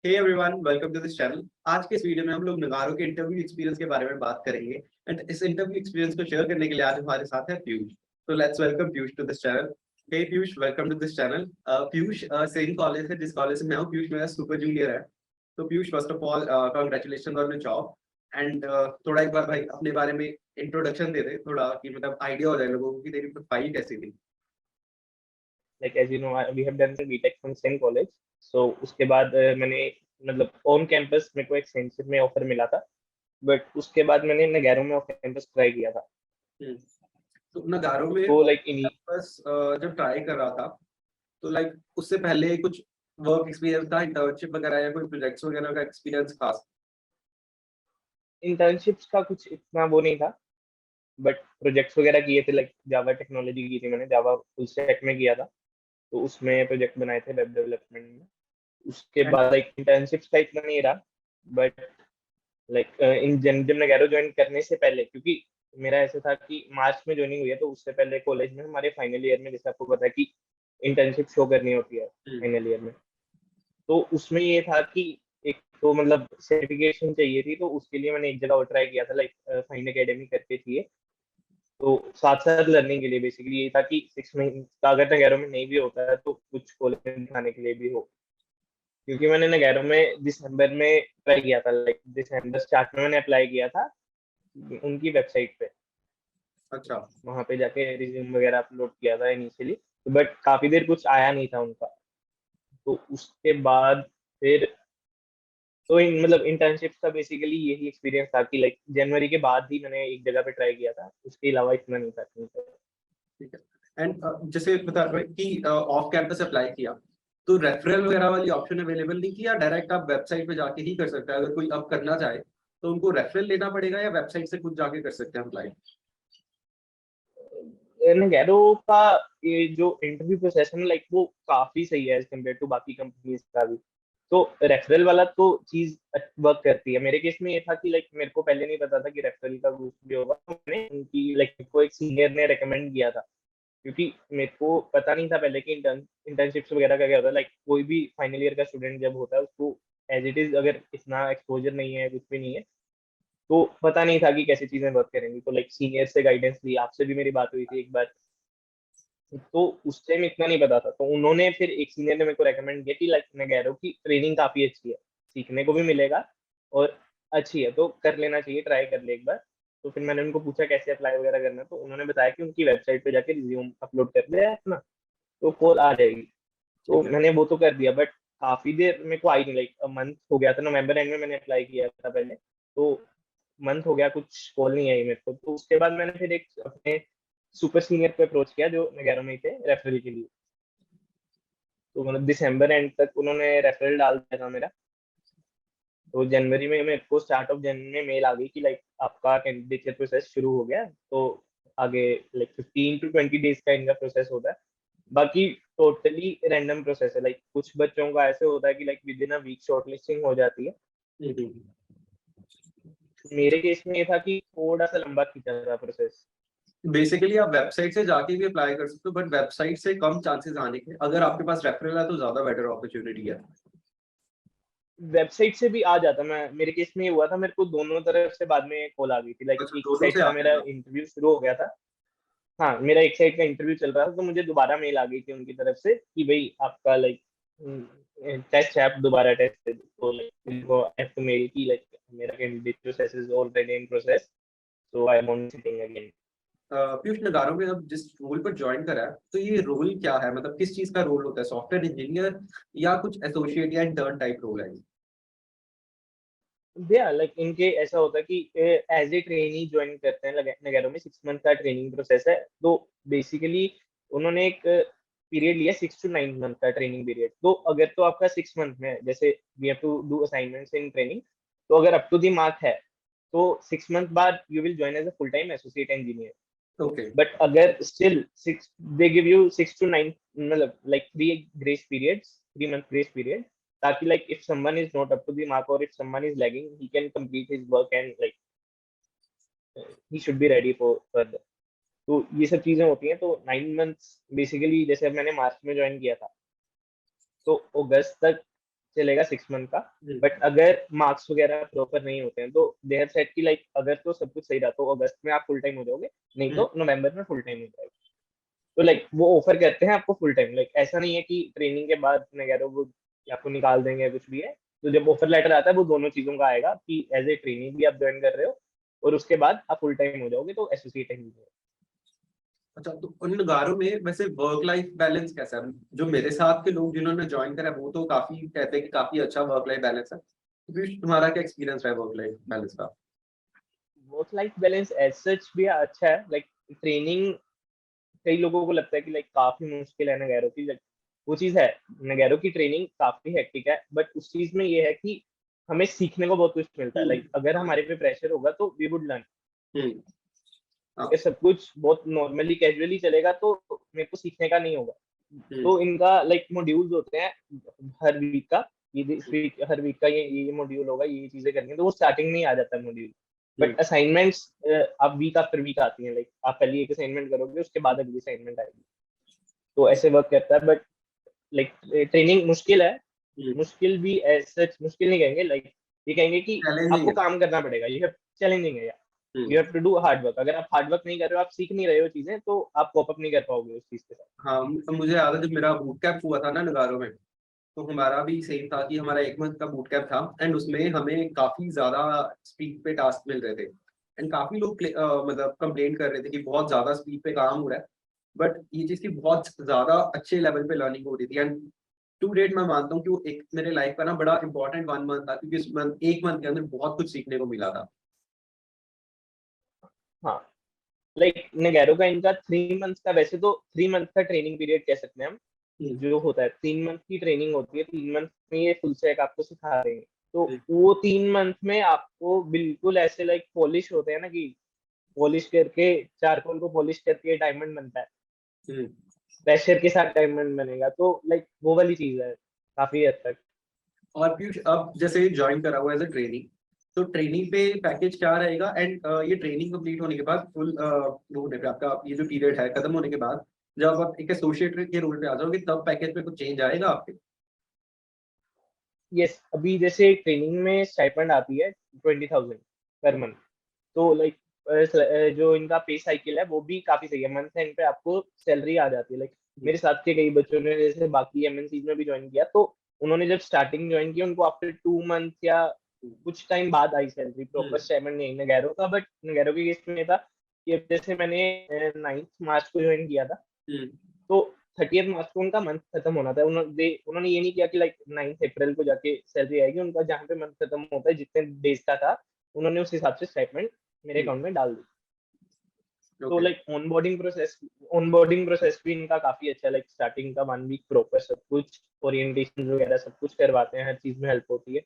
Hey everyone, welcome to this channel. आज के इस वीडियो में हम लोग नगारों के इंटरव्यू एक्सपीरियंस के बारे में बात करेंगे। एंड इस इंटरव्यू एक्सपीरियंस को शेयर करने के लिए आज हमारे साथ है पीयूष। तो let's welcome Piyush to this channel. Hey Piyush, welcome to this channel. Piyush same college है जिस कॉलेज से मैं हूँ। पीयूष मेरा सुपर जूनियर है। तो Piyush, first of all congratulation on your job. And थोड़ा एक बार भाई अपने बारे में इंट्रोडक्शन दे दे थोड़ा, कि मतलब आइडिया हो जाए लोगों को कि तेरी प्रोफाइल कैसी थी। Like as you know, we have done the BTech from same college. So उसके बाद मैंने मतलब ऑन कैंपस मेरे को एक्सटेंसिव में ऑफर मिला था, बट उसके बाद मैंने नगैरो में ऑफ कैंपस ट्राई किया था। तो नगारों में तो लाइक इन कैंपस जब ट्राई कर रहा था, तो लाइक उससे पहले कुछ वर्क एक्सपीरियंस था, इंटर्नशिप वगैरह या कोई प्रोजेक्ट्स वगैरह का एक्सपीरियंस खास? इंटर्नशिप्स का कुछ इतना वो नहीं था, बट प्रोजेक्ट्स वगैरह किए थे। लाइक जावा टेक्नोलॉजी की थी मैंने, जावा फुल स्टैक में किया था, तो उसमें प्रोजेक्ट बनाए थे वेब डेवलपमेंट में। उसके एंड बाद लाइक इंटर्नशिप्स का इतना नहीं रहा, बट लाइक इन जब नगैरो ज्वाइन करने से पहले, क्योंकि मेरा ऐसा था कि मार्च में ज्वाइनिंग हुई है, तो उससे पहले कॉलेज में हमारे फाइनल ईयर में, जैसे आपको पता है कि इंटर्नशिप शो करनी होती है फाइनल ईयर में, तो उसमें ये था कि एक तो मतलब सर्टिफिकेशन चाहिए थी, तो उसके लिए मैंने एक जगह और ट्राई किया था, लाइक फाइन एकेडमी करके थी ये। तो साथ साथ लर्निंग के लिए बेसिकली ये था कि 6 महीने का अगर नगैरो में नहीं भी होता है तो कुछ कॉलेज में दिखाने के लिए भी हो। क्योंकि मैंने नगैरो में दिसंबर में ट्राई किया था, लाइक दिसंबर स्टार्ट में मैंने अप्लाई किया था उनकी वेबसाइट पे। अच्छा। वहां पे जाके रिज्यूम वगैरह अपलोड किया था इनिशियली, बट काफी देर कुछ आया नहीं था उनका। तो उसके बाद फिर तो मतलब इंटर्नशिप का बेसिकली यही एक्सपीरियंस था कि लाइक जनवरी के बाद ही मैंने एक जगह पे ट्राई किया था, उसके अलावा इतना नहीं था कहीं पे। ठीक है। एंड जैसे बता रहे कि ऑफ कैंपस अप्लाई किया, तो रेफरल वगैरह वाली ऑप्शन अवेलेबल नहीं किया? डायरेक्ट आप वेबसाइट पे जाके ही कर सकते हैं? अगर कोई अब करना चाहे तो उनको रेफरल लेना पड़ेगा या वेबसाइट से खुद जाके कर सकते हैं अप्लाई? नगैरो का ये जो इंटरव्यू प्रोसेस है, लाइक वो काफी सही है एज कम्पेयर टू बाकी कंपनीज का भी। तो रेफरल वाला तो चीज वर्क करती है। मेरे केस में ये था कि लाइक मेरे को पहले नहीं पता था कि रेफरल का कुछ भी होगा, तो मैंने उनकी लाइक को एक सीनियर ने रेकमेंड किया था, क्योंकि मेरे को पता नहीं था पहले कि इंटर्नशिप्स वगैरह का क्या होता है। लाइक कोई भी फाइनल ईयर का स्टूडेंट जब होता है, उसको एज इट इज अगर इतना एक्सपोजर नहीं है, कुछ भी नहीं है, तो पता नहीं था कि कैसी चीजें वर्क करेंगी। तो लाइक सीनियर से गाइडेंस ली, आपसे भी मेरी बात हुई थी एक बार, तो उस टाइम इतना नहीं पता था। तो उन्होंने फिर एक सीनियर ने मेरे को रेकमेंड किया कि लाइक नगैरो की ट्रेनिंग काफी अच्छी है, सीखने को भी मिलेगा और अच्छी है, तो कर लेना चाहिए, ट्राई कर ले एक बार। तो फिर मैंने उनको पूछा कैसे अप्लाई वगैरह करना है, तो उन्होंने बताया कि उनकी वेबसाइट पे जाके रिज्यूम अपलोड कर दे अपना, तो कॉल आ जाएगी। तो ठीक है। मैंने वो तो कर दिया, बट काफी देर मेरे को आई नहीं, लाइक मंथ हो गया था, नवंबर एंड में मैंने अप्लाई किया था पहले, तो मंथ हो गया, कुछ कॉल नहीं आई मेरे को। तो उसके बाद मैंने फिर एक अपने सुपर सीनियर पे अप्रोच किया जो नगैरो में ही थे रेफरल के लिए। तो मतलब दिसंबर एंड तक उन्होंने रेफरल डाल दिया था मेरा। तो जनवरी में मेरे को स्टार्ट ऑफ जनवरी में मेल आ गई कि लाइक आपका कैंडिडेचर प्रोसेस शुरू हो गया है। तो आगे लाइक 15 to 20 डेज का इनका प्रोसेस होता है। बाकी टोटली रैंडम प्रोसेस है, लाइक कुछ बच्चों का ऐसे होता है कि like within a week shortlisting हो जाती है। हम्म। मेरे केस में ये था कि थोड़ा सा लंबा खींचा था प्रोसेस। बेसिकली आप वेबसाइट से जाके भी अप्लाई कर सकते हो, बट वेबसाइट से कम चांसेस आने के। अगर आपके पास रेफरल है तो ज्यादा बेटर अपॉर्चुनिटी है। वेबसाइट से भी आ जाता, मैं मेरे केस में ये हुआ था, मेरे को दोनों तरफ से बाद में कॉल आ गई थी। लाइक अच्छा, एक दोनों साइड से का आते मेरा हैं? इंटरव्यू शुरू हो गया था। हाँ, मेरा एक साइड का इंटरव्यू चल रहा था, तो मुझे दोबारा मेल आ गई थी उनकी तरफ से कि भाई आपका लाइक टेस्ट है, आप दोबारा टेस्ट दे दो। तो लाइक उनको हैव टू मेल की लाइक मेरा candidate process is already in process, so I am on sitting again. Piyush, नगारों में अब जिस रोल पर ज्वाइन करा है, तो ये रोल क्या है? मतलब किस चीज का रोल होता है? सॉफ्टवेयर इंजीनियर या कुछ एसोसिएट या इंटर्न टाइप रोल है? भैया लाइक इनके ऐसा होता है कि एज ए ट्रेनी ज्वाइन करते हैं नगैरो में, 6 मंथ का ट्रेनिंग प्रोसेस है। तो बेसिकली उन्होंने एक पीरियड लिया 6 to 9 मंथ का ट्रेनिंग पीरियड। तो अगर तो आपका 6 मंथ में है, जैसे we have to do assignments in training, तो अगर अप टू दी मार्क है, तो 6 मंथ बाद you will join as a full time associate engineer. Okay. But अगर still six they give you 6 to 9, मतलब लाइक 3 मंथ ग्रेस पीरियड, ताकि like if someone is not up to the mark और if someone is lagging, he can complete his work and like he should be ready for further. तो ये सब चीजें होती हैं। तो 9 मंथ्स बेसिकली, जैसे अब मैंने मार्च में ज्वाइन किया था, तो अगस्त तक चलेगा 6 मंथ का। हम्म, बट अगर मार्क्स वगैरह प्रॉपर नहीं होते हैं तो दे हैव सेट कि लाइक अगर तो सब कुछ सही रहा तो अगस्त में आप फुल टाइम हो जाओगे, नहीं हम्म, तो नवंबर में फुल टाइम हो जाएगा। तो लाइक वो ऑफर करते हैं आपको फुल टाइम, लाइक ऐसा नहीं है कि ट्रेनिंग के बाद मैं कह रहा हूँ वो आपको निकाल देंगे या कुछ भी है। तो जब ऑफर लेटर आता है वो दोनों चीजों का आएगा कि एज ए ट्रेनिंग भी आप ज्वाइन कर रहे हो और उसके बाद आप फुल टाइम हो जाओगे तो एसोसिएट इंजीनियर। अच्छा, तो उन नगारों में वैसे वर्क लाइफ बैलेंस कैसा है? जो मेरे साथ के लोग जिन्होंने ज्वाइन करा वो तो काफी कहते हैं कि काफी अच्छा वर्क लाइफ बैलेंस है, तो फिर तुम्हारा क्या एक्सपीरियंस है वर्क लाइफ बैलेंस का? Work life balance as such भी अच्छा है। लाइक ट्रेनिंग कई लोगों को लगता है कि लाइक काफी मुश्किल है नगैरो की, लाइक वो चीज है। नगैरो की ट्रेनिंग काफी हेक्टिक है, बट उस चीज में ये है कि हमें सीखने को बहुत कुछ मिलता है। हम्म, लाइक अगर हमारे पे प्रेशर होगा तो वी वुड लर्न। हम्म, हाँ, अगर सब कुछ बहुत नॉर्मली कैजुअली चलेगा तो मेरे को सीखने का नहीं होगा। हम्म, तो इनका लाइक मॉड्यूल्स होते हैं हर वीक का, ये इस वीक हर वीक का ये मॉड्यूल होगा, ये चीजें करनी है, तो वो स्टार्टिंग में ही आ जाता है मॉड्यूल। हम्म, बट असाइनमेंट्स आप वीक आफ्टर वीक आती हैं, लाइक आप पहले एक असाइनमेंट करोगे उसके बाद अगली असाइनमेंट आएगी। तो ऐसे वर्क करता है। बट लाइक ट्रेनिंग मुश्किल है। हम्म, मुश्किल भी सच मुश्किल नहीं कहेंगे, लाइक ये कहेंगे कि चैलेंजिंग आपको है। काम करना पड़ेगा, ये चैलेंजिंग है। Hmm, you have to do hard work. अगर आप हार्ड वर्क नहीं कर रहे हो, आप सीख नहीं रहे हो चीजें, तो आप कॉप अप नहीं कर पाओगे उस चीज के साथ। हाँ, मुझे याद है जब मेरा बूट कैंप हुआ था ना नगारों में, तो हमारा भी सेम था कि हमारा 1 मंथ का बूट कैंप था एंड उसमें हमें काफी ज्यादा स्पीड पे टास्क मिल रहे थे एंड काफी लोग मतलब कंप्लेन कर रहे थे कि बहुत ज्यादा स्पीड पे काम हो रहा है, बट ये चीज की बहुत ज्यादा अच्छे लेवल पे लर्निंग हो रही थी एंड टू डेट मैं मानता हूँ कि वो एक मेरे लाइफ का ना बड़ा इंपॉर्टेंट 1 मंथ था, क्योंकि इस मंथ 1 मंथ के अंदर बहुत कुछ सीखने को मिला था। हाँ, लाइक नगैरो का इनका 3 मंथ का, वैसे तो 3 मंथ का ट्रेनिंग पीरियड कह सकते हैं हम। हम्म, जो होता है 3 मंथ की ट्रेनिंग होती है, 3 मंथ में ये फुल स्टैक आपको सिखा रहे हैं। तो हम्म, वो 3 मंथ में आपको बिल्कुल ऐसे लाइक पॉलिश होते हैं ना, कि पॉलिश करके चारकोल को पॉलिश करके डायमंड बनता है, हम्म। प्रेशर के साथ डायमंड बनेगा। तो लाइक वो वाली चीज है काफी हद तक। और पीयूष अब जैसे ज्वाइन करा हुआ एज अ ट्रेनिंग, तो ट्रेनिंग पे पैकेज क्या रहेगा एंड ये ट्रेनिंग कंप्लीट होने के बाद फुल वो होने पे आपका ये जो पीरियड है खत्म होने के बाद जब आप एक एसोसिएट के रोल पे आ जाओगे तब पैकेज में कुछ चेंज आएगा आपके? यस, अभी जैसे ट्रेनिंग में स्टाइपेंड आती है 20,000 पर मंथ। तो लाइक जो इनका पे साइकिल है वो भी काफी सही है। मंथ एंड पे आपको सैलरी आ जाती है। लाइक मेरे साथ के कई बच्चों ने जैसे बाकी एमएनसीज में भी ज्वाइन किया, तो उन्होंने जब स्टार्टिंग ज्वाइन किया उनको आफ्टर 2 मंथ या कुछ टाइम बाद आई सैलरी, प्रॉपर हम्म, स्टाइपेंड नहीं नगैरो का। बट नगैरो के केस में ये था कि अब जैसे मैंने 9 मार्च को ज्वाइन किया था, हम्म, तो 30 मार्च को उनका मंथ खत्म होना था। उन्होंने ये नहीं किया कि लाइक 9 अप्रैल को जाके सैलरी आएगी। उनका जहाँ पे मंथ खत्म होता है जितने डेज का था, उन्होंने उस हिसाब से स्टाइपेंड मेरे हम्म, अकाउंट में डाल दी। तो ओके। लाइक ऑनबोर्डिंग प्रोसेस भी इनका काफी अच्छा है। लाइक स्टार्टिंग का 1 वीक प्रॉपर सब कुछ ओरिएंटेशन वगैरह सब कुछ करवाते हैं, हर चीज में हेल्प होती है।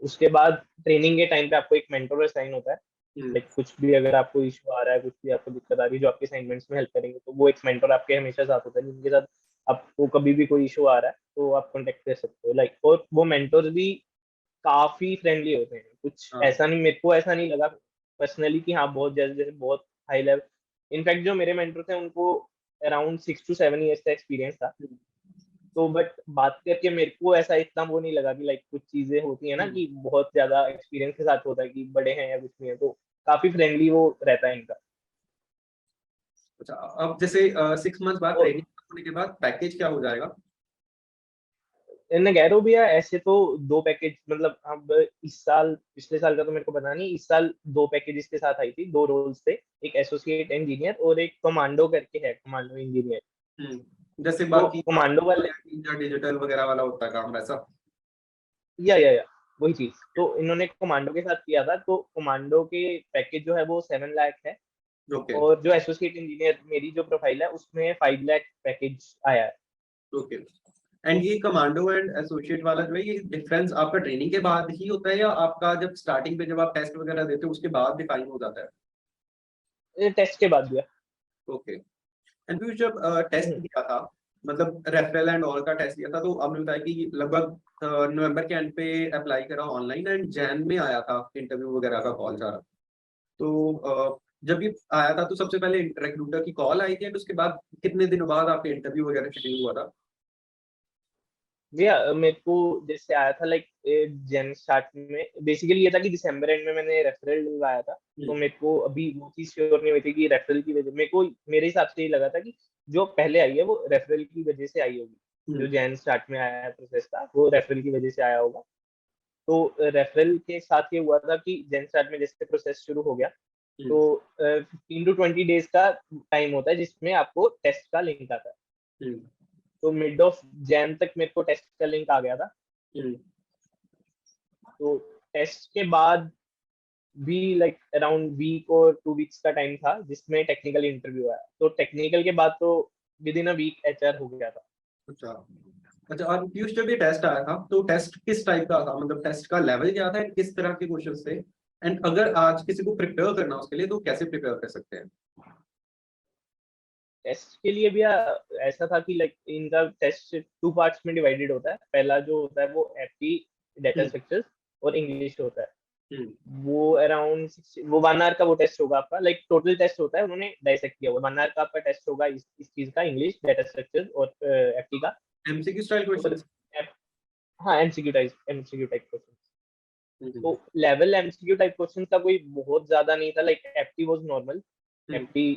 उसके बाद ट्रेनिंग के टाइम पे आपको एक मेंटर असाइन होता है। हम्म, लाइक कुछ भी अगर आपको इशू आ रहा है, कुछ भी आपको दिक्कत आ रही है जो आपके असाइनमेंट्स में हेल्प करेंगे, तो वो एक मेंटर आपके हमेशा साथ होता है, जिनके साथ आपको कभी भी कोई इशू आ रहा है तो आप कॉन्टेक्ट कर सकते हो। लाइक और वो मेंटर्स भी काफी फ्रेंडली होते हैं। कुछ हाँ, ऐसा नहीं, मेरे को ऐसा नहीं लगा पर्सनली कि हाँ बहुत जैसे जैसे बहुत हाई लेवल। इनफैक्ट जो मेरे मेंटर थे उनको अराउंड 6 to 7 years का एक्सपीरियंस था। हम्म, तो बट बात करके मेरे को ऐसा इतना वो नहीं लगा कि लाइक कुछ चीजें होती है ना हम्म। कि बहुत ज्यादा एक्सपीरियंस के साथ होता है कि बड़े हैं या कुछ नहीं है, तो काफी फ्रेंडली वो रहता है इनका। अच्छा, अब जैसे 6 मंथ बाद और ट्रेनिंग होने के बाद पैकेज क्या हो जाएगा? नगैरो भी है ऐसे तो 2 पैकेज, मतलब अब इस साल पिछले साल का तो मेरे को पता नहीं, इस साल 2 पैकेज इसके साथ आई थी, 2 रोल्स थे। एक एसोसिएट इंजीनियर और एक कमांडो करके है, कमांडो इंजीनियर। जैसे तो बाकी कमांडो वाले, डिजिटल वगैरह वाला होता है काम वैसा? या वही चीज तो इन्होंने कमांडो के साथ किया था। तो कमांडो के पैकेज जो है वो 7 लाख है। ओके, और जो एसोसिएट इंजीनियर मेरी जो प्रोफाइल है उसमें 5 लाख पैकेज आया है। ओके। एंड ये कमांडो एंड एसोसिएट वाला जो है ये डिफरेंस आपका ट्रेनिंग के बाद ही होता है या आपका जब स्टार्टिंग पे जब आप टेस्ट वगैरह देते हो उसके बाद डिफाइन हो जाता है? ये टेस्ट के बाद हुआ। ओके। एंड फिर जब टेस्ट दिया था, मतलब रेफरल एंड ऑल का टेस्ट दिया था, तो आपने बताया कि लगभग नवंबर के एंड पे अप्लाई करा ऑनलाइन एंड जैन में आया था इंटरव्यू वगैरह का कॉल सारा। तो जब ये आया था तो सबसे पहले रिक्रूटर की कॉल आई थी एंड उसके बाद कितने दिनों बाद आपके इंटरव्यू वगैरह शेड्यूल हुआ था? भैया मेरे को जैसे आया था लाइक जन स्टार्ट में, बेसिकली ये था कि दिसंबर एंड में मैंने रेफरल डलवाया था, तो मेरे को अभी वो चीज श्योर नहीं हुई थी कि रेफरल की वजह, मेरे को मेरे हिसाब से ये लगा था कि जो पहले आई है वो रेफरल की वजह से आई होगी, जो जैन स्टार्ट में आया है प्रोसेस था वो रेफरल की वजह से आया होगा। तो रेफरल के साथ ये हुआ था कि जैन स्टार्ट में जैसे प्रोसेस शुरू हो गया, तो 15 to 20 डेज का टाइम होता है जिसमें आपको टेस्ट का लिंक आता है। तो मिड ऑफ जैन तक मेरे को टेस्ट का लिंक आ गया था। तो टेस्ट के बाद भी लाइक अराउंड वीक और 2 वीक्स का टाइम था जिसमें टेक्निकल इंटरव्यू आया। तो टेक्निकल के बाद तो within a week HR हो गया था। अच्छा अच्छा। और पीयूष जब ये टेस्ट आया था तो टेस्ट किस टाइप का था, मतलब टेस्ट का लेवल क्या था, किस तरह के क्वेश्चन थे, एंड अगर आज किसी को प्रिपेयर करना उसके लिए तो कैसे प्रिपेयर कर सकते हैं? टेस्ट के लिए भी ऐसा था कि लाइक इनका टेस्ट 2 पार्ट्स में डिवाइडेड होता है। पहला जो होता है वो एफटी डेटा स्ट्रक्चर्स और इंग्लिश होता है। वो अराउंड वो 1 आवर का वो टेस्ट होगा आपका, लाइक टोटल टेस्ट होता है, उन्होंने डाइसेक्ट किया हुआ 1 आवर का आपका टेस्ट होगा इस चीज का, इंग्लिश डेटा स्ट्रक्चर्स और एफटी का। MCQ style questions? हाँ, एमसीक्यू टाइप क्वेश्चन। तो लेवल एमसीक्यू टाइप क्वेश्चन का कोई बहुत ज्यादा नहीं था, like FT was normal, FT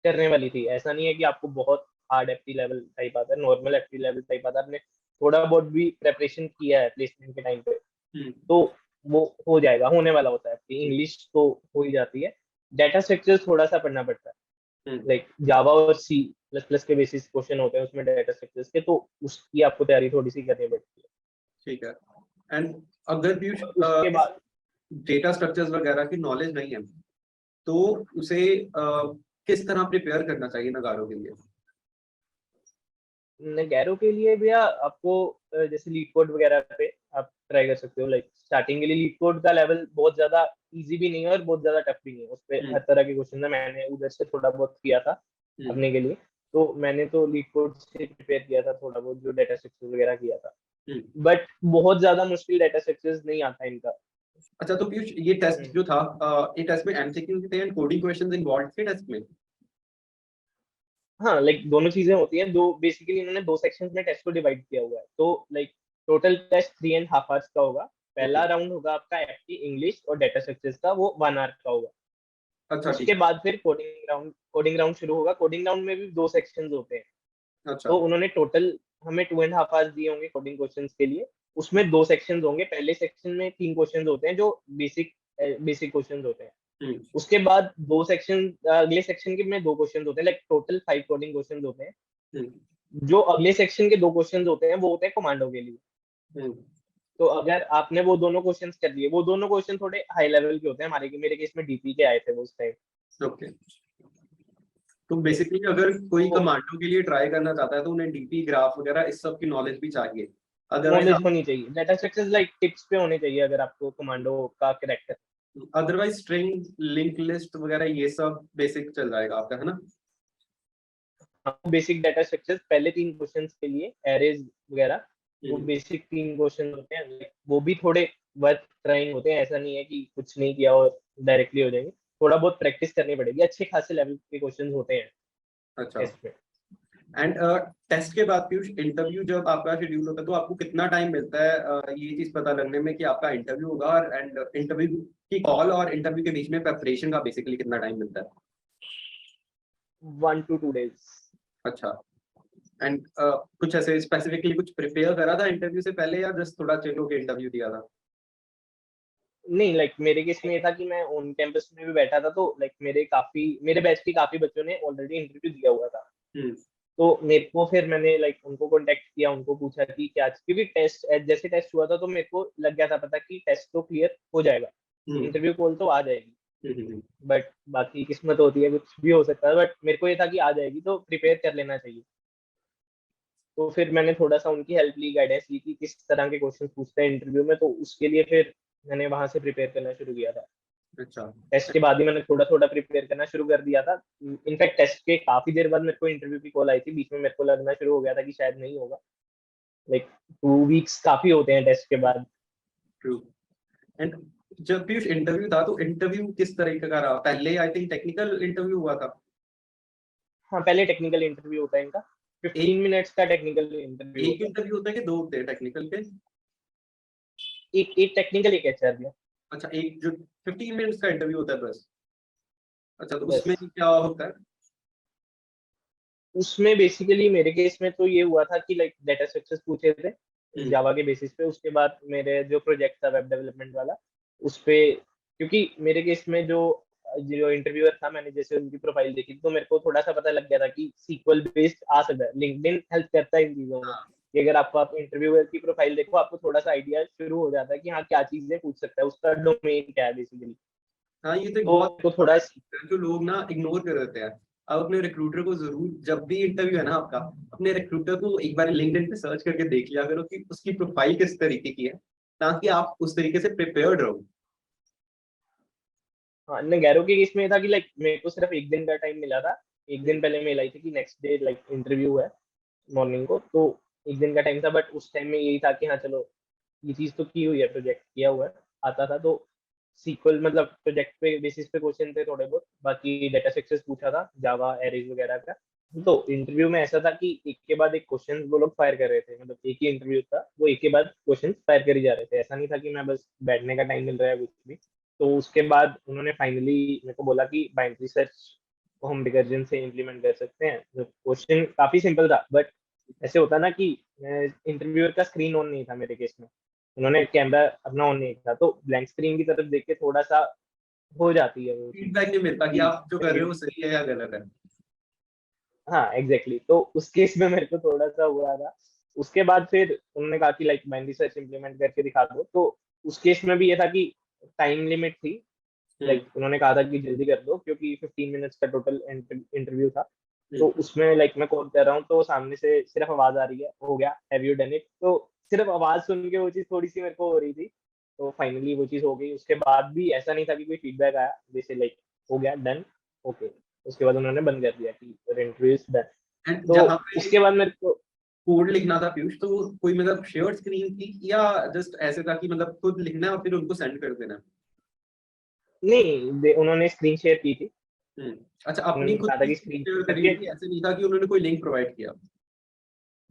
करने वाली थी। ऐसा नहीं है कि आपको बहुत हार्ड एफटी लेवल टाइप आता है, नॉर्मल एफटी लेवल टाइप आता है। आपने थोड़ा बहुत भी प्रेपरेशन किया है प्लेसमेंट के टाइम पे तो वो हो जाएगा, होने वाला होता है। इंग्लिश तो हो ही जाती है, डेटा स्ट्रक्चर थोड़ा सा पढ़ना पड़ता है, लाइक जावा और सी प्लस प्लस के बेसिस क्वेश्चन होते हैं उसमें डेटा स्ट्रक्चर्स के, तो उसकी आपको तैयारी थोड़ी सी करनी पड़ती है। ठीक है। एंड अगर पीयूष उसके बाद डेटा स्ट्रक्चर्स वगैरह की नॉलेज नहीं है तो उसे किस तरह प्रिपेयर करना चाहिए नगारों के लिए? गैरो के लिए भैया आपको जैसे लीड कोड वगैरह पे आप ट्राई कर सकते हो। लाइक स्टार्टिंग के लिए लीड कोड का लेवल बहुत ज्यादा इजी भी नहीं है और बहुत ज्यादा टफ भी नहीं है, उस पर हर तरह के क्वेश्चन है। मैंने उधर से थोड़ा बहुत किया था अपने के लिए, तो मैंने तो लीड कोड से प्रिपेयर किया था थोड़ा बहुत, जो डेटा स्ट्रक्चर वगैरह किया था। बट बहुत ज्यादा मुश्किल डेटा स्ट्रक्चर्स नहीं आता इनका। अच्छा, तो पीयूष ये टेस्ट जो था ये टेस्ट में एमसीक्यू थे एंड कोडिंग क्वेश्चंस इन्वॉल्व थे टेस्ट में? हाँ, लाइक दोनों चीजें होती हैं। दो बेसिकली इन्होंने 2 सेक्शंस में टेस्ट को डिवाइड किया हुआ है। तो लाइक टोटल टेस्ट 3.5 आवर्स का होगा। पहला राउंड होगा आपका एफटी इंग्लिश और डेटा स्ट्रक्चर्स का, वो 1 आवर का होगा। अच्छा ठीक उसके है। बाद फिर कोडिंग राउंड शुरू होगा। कोडिंग राउंड में भी 2 सेक्शंस होते हैं। अच्छा तो उन्होंने टोटल हमें 2.5 आवर्स दिए होंगे कोडिंग क्वेश्चंस के लिए। उसमें 2 सेक्शंस होंगे। पहले सेक्शन में 3 क्वेश्चंस होते हैं जो बेसिक बेसिक क्वेश्चंस होते हैं। उसके बाद 2 सेक्शन, अगले सेक्शन के में 2 क्वेश्चंस होते हैं, लाइक टोटल 5 कोडिंग क्वेश्चंस होते हैं। जो अगले सेक्शन के 2 क्वेश्चंस होते हैं वो होते हैं कमांडो के लिए। तो अगर आपने वो दोनों क्वेश्चंस कर लिए, वो दोनों क्वेश्चन थोड़े हाई लेवल के होते हैं। मेरे केस में डीपी के आए थे वो उस टाइम। ओके। तो बेसिकली अगर कोई तो कमांडो के लिए ट्राई करना चाहता है तो उन्हें डीपी ग्राफ वगैरह इस सब की नॉलेज भी चाहिए, अदरवाइज नॉलेज होनी चाहिए, डाटा स्ट्रक्चर्स लाइक टिप्स पे होने चाहिए अगर आपको कमांडो का character. Otherwise string link list वगैरह ये सब बेसिक चल जाएगा आपका, है ना? बेसिक डाटा स्ट्रक्चर्स पहले 3 क्वेश्चंस के लिए, एरेज वगैरह, वो बेसिक 3 क्वेश्चन होते हैं। like, वो भी थोड़े वर्थ ट्राइंग होते हैं। ऐसा नहीं है कि कुछ नहीं किया और डायरेक्टली हो जाएंगे, थोड़ा बहुत प्रैक्टिस करनी पड़ेगी। अच्छे खासे लेवल के क्वेश्चन होते हैं अच्छा। टेस्ट में। एंड टेस्ट के बाद पीयूष इंटरव्यू जब आपका शेड्यूल होता है तो आपको कितना टाइम मिलता है ये चीज पता लगने में कि आपका इंटरव्यू होगा, और एंड इंटरव्यू की कॉल और इंटरव्यू के बीच में प्रेपरेशन का बेसिकली कितना टाइम मिलता है? 1 to 2 days। अच्छा। एंड कुछ ऐसे स्पेसिफिकली कुछ प्रिपेयर करा था इंटरव्यू से पहले या जस्ट थोड़ा चिल होके इंटरव्यू दिया था? नहीं, लाइक मेरे केस में ये था कि मैं ऑन कैंपस में भी बैठा था, तो लाइक मेरे बैच के काफी बच्चों ने ऑलरेडी इंटरव्यू दिया हुआ था। तो मेरे को फिर मैंने लाइक उनको कांटेक्ट किया, उनको पूछा कि क्या, क्योंकि टेस्ट जैसे टेस्ट हुआ था तो मेरे को लग गया था पता कि टेस्ट तो क्लियर हो जाएगा, इंटरव्यू कॉल तो आ जाएगी। बट बाकी किस्मत होती है, कुछ भी हो सकता है। बट मेरे को ये था कि आ जाएगी तो प्रिपेयर कर लेना चाहिए। तो फिर मैंने थोड़ा सा उनकी हेल्प ली, गाइडेंस ली कि किस तरह के क्वेश्चन पूछते हैं इंटरव्यू में, तो उसके लिए फिर मैंने वहां से प्रिपेयर करना शुरू किया था। अच्छा। टेस्ट के बाद ही मैंने थोड़ा थोड़ा प्रिपेयर करना शुरू कर दिया था। इनफैक्ट टेस्ट के काफी देर बाद मेरे को इंटरव्यू की कॉल आई थी। बीच में मेरे को लगना शुरू हो गया था कि शायद नहीं होगा। लाइक 2 वीक्स काफी होते हैं टेस्ट के बाद। ट्रू। एंड जब पीयूष इंटरव्यू था तो इंटरव्यू किस तरीके का रहा? पहले आई थिंक टेक्निकल इंटरव्यू हुआ था। हाँ, पहले टेक्निकल इंटरव्यू होता है इनका। 15 मिनट्स का टेक्निकल इंटरव्यू एक इंटरव्यू होता है कि 2 होते हैं टेक्निकल के? एक टेक्निकल एक एचआर दिया अच्छा, एक जो 15 मिनट्स का इंटरव्यू होता है बस। अच्छा, तो बस। उसमें क्या होता है? उसमें बेसिकली मेरे केस में तो ये हुआ था कि लाइक डेटा स्ट्रक्चर्स पूछे थे जावा के बेसिस पे। उसके बाद मेरे जो प्रोजेक्ट था वेब डेवलपमेंट वाला उस पे, क्योंकि मेरे केस में जो जो इंटरव्यूअर था, मैंने जैसे उनकी प्रोफाइल देखी तो मेरे को थोड़ा सा पता लग गया था कि सीक्वल बेस्ड आ सकता है। लिंक्डइन हेल्प करता है इन चीजों में हाँ कि अगर आप इंटरव्यूअर की प्रोफाइल देखो आपको थोड़ा सा आइडिया शुरू हो जाता है कि हाँ क्या चीजें पूछ सकता है, उसका डोमेन क्या है बेसिकली। हाँ, ये तो एक बहुत तो थोड़ा जो लोग ना इग्नोर कर देते हैं। आप अपने रिक्रूटर को जरूर, जब भी इंटरव्यू है ना आपका, अपने रिक्रूटर को एक बार लिंक्डइन पे सर्च करके देख लिया करो कि उसकी प्रोफाइल किस तरीके की है, ताकि आप उस तरीके से प्रिपेयर्ड रहो। हाँ, नगैरो के केस में ये था कि लाइक मेरे को सिर्फ एक दिन का टाइम मिला था। एक दिन पहले मेल आई थी कि नेक्स्ट डे लाइक इंटरव्यू है मॉर्निंग को, तो एक दिन का टाइम था। बट उस टाइम में यही था कि हाँ चलो ये चीज तो की हुई है, प्रोजेक्ट किया हुआ है, आता था। तो सीक्वल मतलब प्रोजेक्ट पे बेसिस पे क्वेश्चन थे थोड़े बहुत, बाकी डेटा स्ट्रक्चर्स पूछा था जावा एरेज वगैरह का। तो इंटरव्यू में ऐसा था कि एक के बाद एक क्वेश्चन वो लोग फायर कर रहे थे, मतलब एक ही इंटरव्यू था, वो एक के बाद क्वेश्चन फायर कर ही जा रहे थे। ऐसा नहीं था कि मैं बस बैठने का टाइम मिल रहा है कुछ भी। तो उसके बाद उन्होंने फाइनली मेरे को बोला कि बाइनरी सर्च को हम रिकर्जन से इम्प्लीमेंट कर सकते हैं। क्वेश्चन काफी सिंपल था, बट ऐसे होता ना कि इंटरव्यूअर का स्क्रीन ऑन नहीं था मेरे केस में, उन्होंने कैमरा अपना ऑन नहीं था, तो ब्लैंक स्क्रीन की तरफ देख के थोड़ा सा हो जाती है वो चीज फीडबैक नहीं मिलता कि कि आप जो कर रहे हो सही है या गलत है। हाँ एग्जैक्टली exactly। तो उस केस में मेरे को थोड़ा सा हुआ था। उसके बाद फिर उन्होंने कहा कि लाइक बाइनरी सर्च इम्प्लीमेंट करके दिखा दो। तो उस केस में भी ये था कि टाइम लिमिट थी, हम्म। लाइक उन्होंने कहा था कि जल्दी कर दो क्योंकि 15 मिनट्स का टोटल इंटरव्यू था। तो हम्म। उसमें लाइक मैं कॉल कर रहा हूँ तो सामने से सिर्फ आवाज आ रही है, हो गया हैव यू डन इट। तो सिर्फ आवाज सुन के वो चीज थोड़ी सी मेरे को हो रही थी। तो फाइनली वो चीज हो गई। उसके बाद भी ऐसा नहीं था कि कोई फीडबैक आया, जैसे लाइक हो गया डन ओके। उसके बाद उन्होंने बंद कर दिया कि इंटरव्यू इज डन। एंड तो जहाँ पे उसके बाद मेरे को कोड लिखना था पीयूष, तो वो कोई मतलब शेयर्ड स्क्रीन थी या जस्ट ऐसे था कि मतलब खुद लिखना है और फिर उनको सेंड कर देना है? नहीं उन्होंने स्क्रीन शेयर की थी। हम्म। अच्छा, अपनी उन्होंने खुद कहा था की कि स्क्रीन स्क्रीन शेयर शेयर करी करके, थी, ऐसे नहीं था कि उन्होंने कोई लिंक प्रोवाइड किया?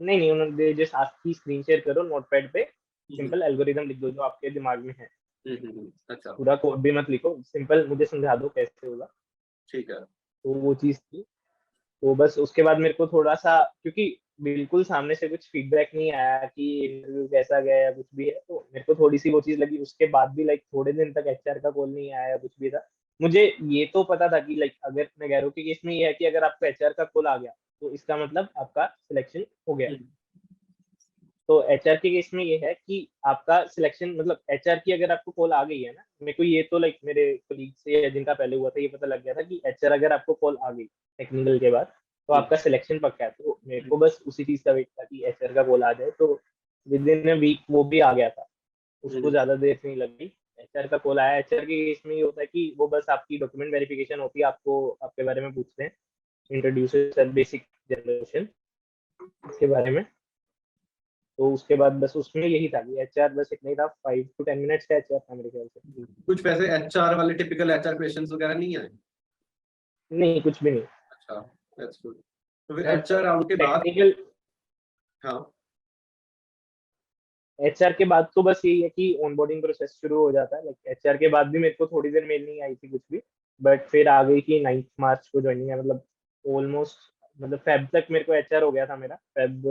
नहीं उन्होंने जस्ट आस्क की स्क्रीन शेयर करो नोटपैड पे, हम्म। सिंपल एल्गोरिदम लिख दो जो आपके दिमाग में है, अच्छा। पूरा कोड भी मत लिखो, सिंपल मुझे समझा दो कैसे होगा। ठीक है। तो वो चीज थी। तो बस उसके बाद मेरे को थोड़ा सा, क्योंकि बिल्कुल सामने से कुछ फीडबैक नहीं आया कि इंटरव्यू कैसा गया या कुछ भी है, तो मेरे को थोड़ी सी वो चीज लगी। उसके बाद भी लाइक थोड़े दिन तक एचआर का कॉल नहीं आया या कुछ भी था। मुझे ये तो पता था कि लाइक अगर नगैरो के केस में ये है कि अगर आपको एचआर का कॉल आ गया तो इसका मतलब आपका सिलेक्शन हो गया। हम्म। तो एचआर के केस में ये है कि आपका सिलेक्शन मतलब एचआर की अगर आपको कॉल आ गई है ना, मेरे को ये तो लाइक मेरे कोलीग से या जिनका पहले हुआ था ये पता लग गया था कि एचआर अगर आपको कॉल आ गई टेक्निकल के बाद तो हम्म। आपका सिलेक्शन पक्का है। तो मेरे को बस उसी चीज का वेट था कि एचआर का कॉल आ जाए। तो विद इन अ वीक वो भी आ गया था, उसको हम्म। ज्यादा देर नहीं लगी। एचआर का कॉल आया। एचआर के केस में ये होता है कि वो बस आपकी डॉक्यूमेंट वेरिफिकेशन होती है, आपको आपके बारे में पूछते हैं, इंट्रोड्यूस बेसिक जनरेशन के बारे में। तो उसके बाद बस उसमें यही था कि एचआर बस इतना ही था, 5 to 10 मिनट्स का एचआर था मेरे ख्याल से। कुछ वैसे एचआर वाले टिपिकल एचआर क्वेश्चंस वगैरह नहीं आए? नहीं कुछ भी नहीं। अच्छा, दैट्स गुड। तो फिर बट एचआर राउंड के बाद? टेक्निकल हाँ। एचआर के बाद तो बस यही है कि ऑनबोर्डिंग प्रोसेस शुरू हो जाता है। लाइक एचआर के बाद भी मेरे को थोड़ी देर मेल नहीं आई थी कुछ भी, बट फिर आ गई कि 9 मार्च को ज्वाइनिंग है। मतलब ऑलमोस्ट मतलब फेब तक मेरे को एचआर हो गया था मेरा। फेब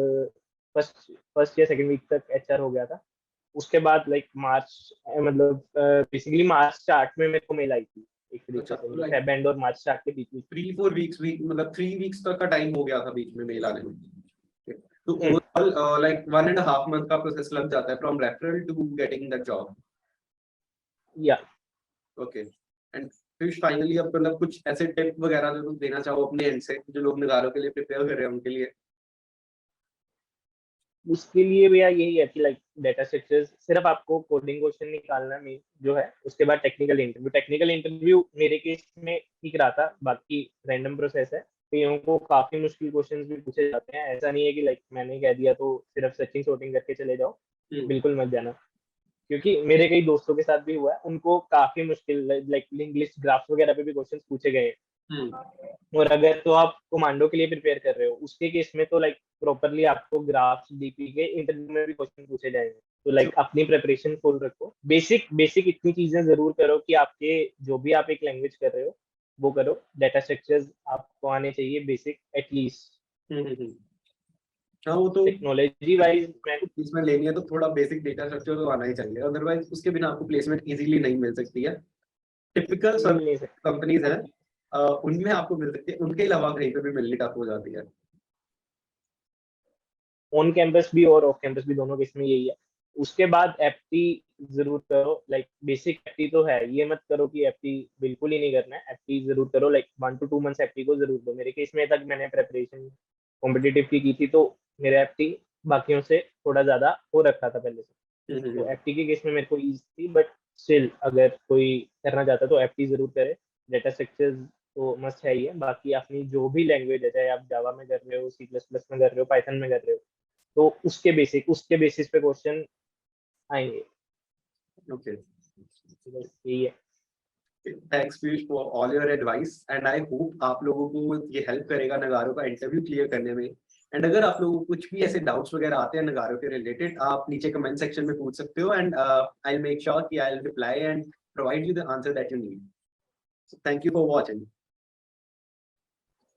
फर्स्ट फर्स्ट या सेकंड वीक तक एचआर हो गया था। उसके बाद लाइक मार्च मतलब बेसिकली मार्च स्टार्ट में मेरे को मेल आई थी एक अच्छा, तरीके से, तो मतलब लाइक फेब एंड और मार्च स्टार्ट के बीच में। 3-4 वीक्स, वीक मतलब 3 वीक्स तक का टाइम हो गया था बीच में मेल आने में। तो हम्म, ओवरऑल लाइक 1.5 मंथ का प्रोसेस लग जाता है from referral to getting the job. या ओके। एंड फिर फाइनली अब मतलब कुछ ऐसे टिप वगैरह जो तुम देना चाहो अपने एंड से, जो लोग निगारों के लिए प्रिपेयर कर रहे हैं उनके लिए? उसके लिए भैया यही है कि लाइक डेटा स्ट्रक्चर्स सिर्फ आपको कोडिंग क्वेश्चन निकालना मेन जो है। उसके बाद टेक्निकल इंटरव्यू मेरे केस में ठीक रहा था, बाकी रैंडम प्रोसेस है। कईयों को काफी मुश्किल क्वेश्चंस भी पूछे जाते हैं। ऐसा नहीं है कि लाइक मैंने कह दिया तो सिर्फ सर्चिंग सॉर्टिंग करके चले जाओ, हम्म। बिल्कुल मत जाना। क्योंकि मेरे कई दोस्तों के साथ भी हुआ है, उनको काफी मुश्किल लाइक लिंक लिस्ट ग्राफ्स वगैरह पे भी क्वेश्चंस पूछे गए हैं। और अगर तो आप कमांडो के लिए प्रिपेयर कर रहे हो, उसके केस में तो लाइक प्रॉपरली आपको ग्राफ्स डीपी के इंटरव्यू में भी क्वेश्चन पूछे जाएंगे, तो लाइक अपनी प्रिपरेशन फुल रखो। बेसिक बेसिक इतनी चीजें जरूर करो कि आपके जो भी आप एक लैंग्वेज कर रहे हो वो करो। डाटा स्ट्रक्चर्स आपको आने चाहिए बेसिक एटलीस्ट। हाँ वो तो टेक्नोलॉजी वाइज मैं इसमें लेनी है तो थोड़ा बेसिक डेटा स्ट्रक्चर तो आना ही चाहिए, अदरवाइज उसके बिना आपको प्लेसमेंट इजीली नहीं मिल सकती है। टिपिकल मिल नहीं सकता। कंपनीज हैं उनमें आपको मिल सकती है, उनके अलावा कहीं पे भी मिलनी टफ हो जाती है। ऑन कैंपस भी और ऑफ कैंपस भी दोनों केस में यही है। उसके बाद एफटी जरूर करो, लाइक बेसिक एफटी तो है, ये मत करो कि एफटी बिल्कुल ही नहीं करना है। एफटी जरूर करो, लाइक 1 to 2 मंथ्स एफटी को जरूर दो। मेरे केस में तक मैंने प्रेपरेशन कॉम्पिटिटिव की थी, तो मेरा एफटी बाकियों से थोड़ा ज्यादा हो रखा था पहले से। तो एफटी के केस में मेरे को ईजी थी, बट स्टिल अगर कोई करना चाहता तो एफटी जरूर करे। डेटा स्ट्रक्चर्स तो मस्ट है ही है। बाकी अपनी जो भी लैंग्वेज है, चाहे आप जावा में कर रहे हो, C++ में कर रहे हो, पाइथन में कर रहे हो, तो उसके बेसिस पे क्वेश्चन आएंगे। ओके, बस यही है। Thanks Piyush for all your advice and I hope आप लोगों को ये हेल्प करेगा नगारो का इंटरव्यू क्लियर करने में। एंड अगर आप लोगों को कुछ भी ऐसे डाउट्स वगैरह आते हैं नगारो के रिलेटेड, आप नीचे कमेंट सेक्शन में पूछ सकते हो and I will make sure कि I will reply and provide you the answer that you need. Thank you for watching.